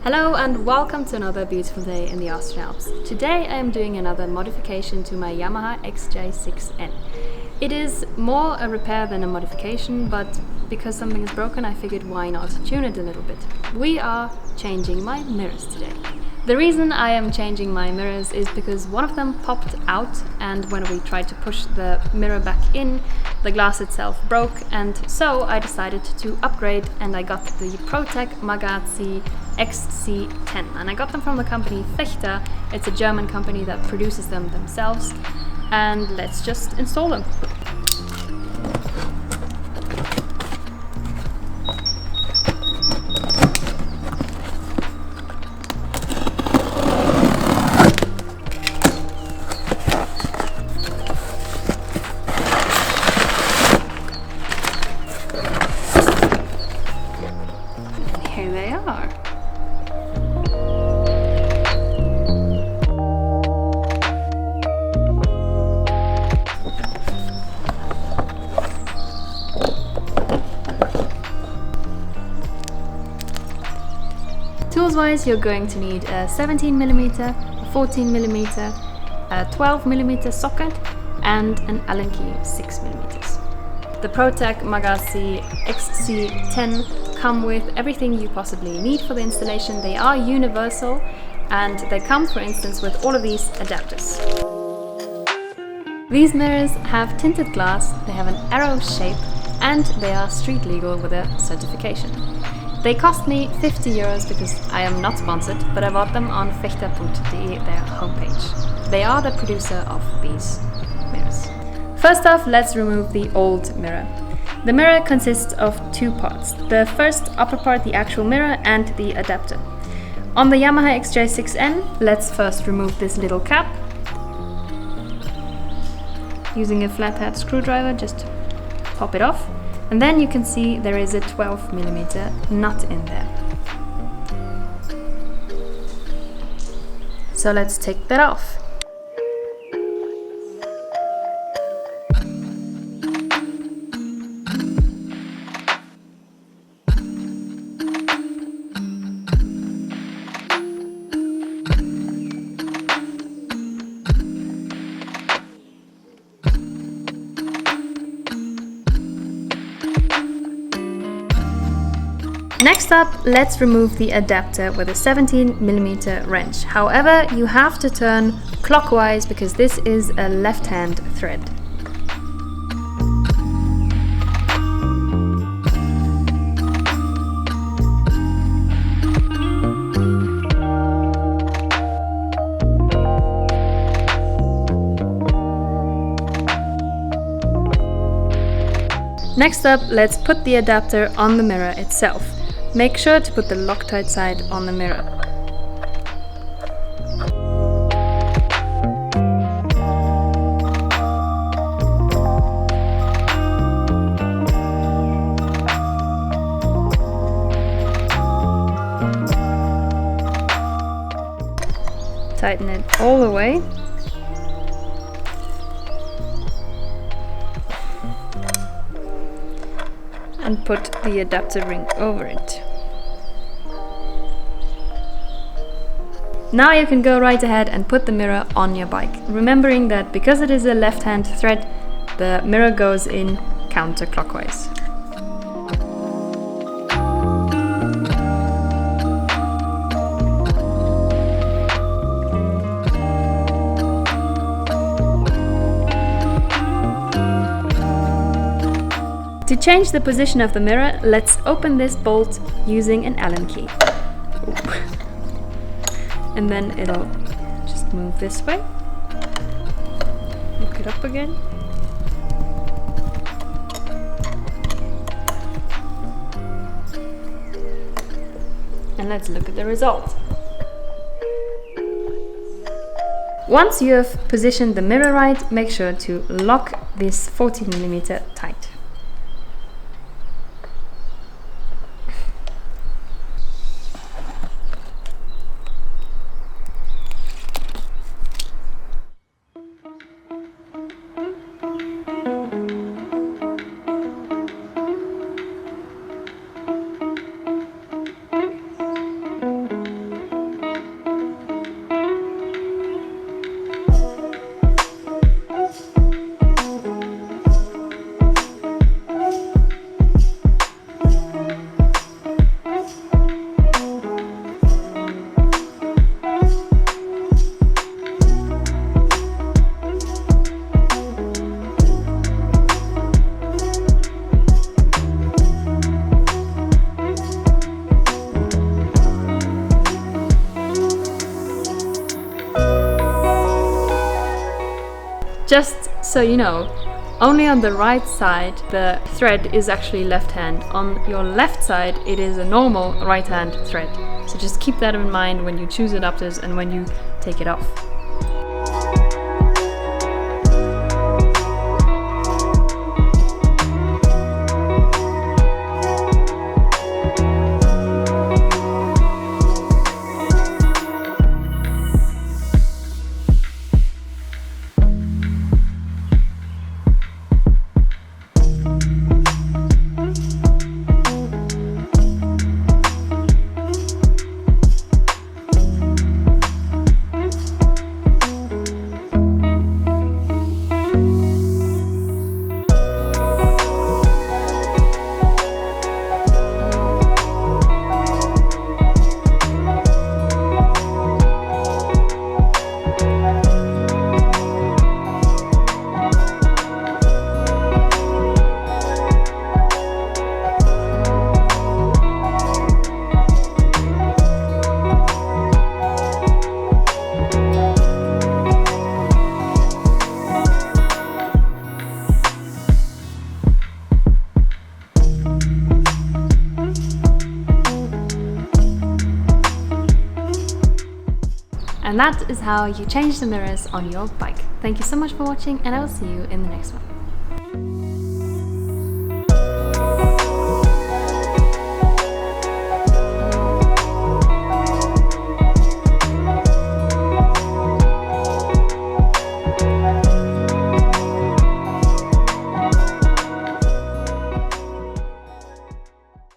Hello and welcome to another beautiful day in the Austrian Alps. Today I am doing another modification to my Yamaha XJ6N. It is more a repair than a modification, but because something is broken I figured why not tune it a little bit. We are changing my mirrors today. The reason I am changing my mirrors is because one of them popped out, and when we tried to push the mirror back in, the glass itself broke, and so I decided to upgrade and I got the Protech Magazi XC-10, and I got them from the company Fechter. It's a German company that produces them themselves, and let's just install them. Here they are. Tools-wise, you're going to need a 17mm, a 14mm, a 12mm socket, and an Allen key 6mm. The Protech Magazi XC-10 come with everything you possibly need for the installation. They are universal, and they come, for instance, with all of these adapters. These mirrors have tinted glass, they have an arrow shape, and they are street legal with a certification. They cost me 50 euros because I am not sponsored, but I bought them on fechter.de, their homepage. They are the producer of these mirrors. First off, let's remove the old mirror. The mirror consists of two parts. The first upper part, the actual mirror, and the adapter. On the Yamaha XJ6N, let's first remove this little cap. Using a flathead screwdriver, just pop it off. And then you can see there is a 12mm nut in there. So let's take that off. Next up, let's remove the adapter with a 17mm wrench. However, you have to turn clockwise because this is a left-hand thread. Next up, let's put the adapter on the mirror itself. Make sure to put the Loctite side on the mirror. Tighten it all the way. And put the adapter ring over it. Now you can go right ahead and put the mirror on your bike, remembering that because it is a left-hand thread, the mirror goes in counterclockwise. To change the position of the mirror, let's open this bolt using an Allen key. And then it'll just move this way. Look it up again. And let's look at the result. Once you have positioned the mirror right, make sure to lock this 14mm tight. Just so you know, only on the right side the thread is actually left hand. On your left side it is a normal right hand thread. So just keep that in mind when you choose adapters and when you take it off. And that is how you change the mirrors on your bike. Thank you so much for watching, and I will see you in the next one.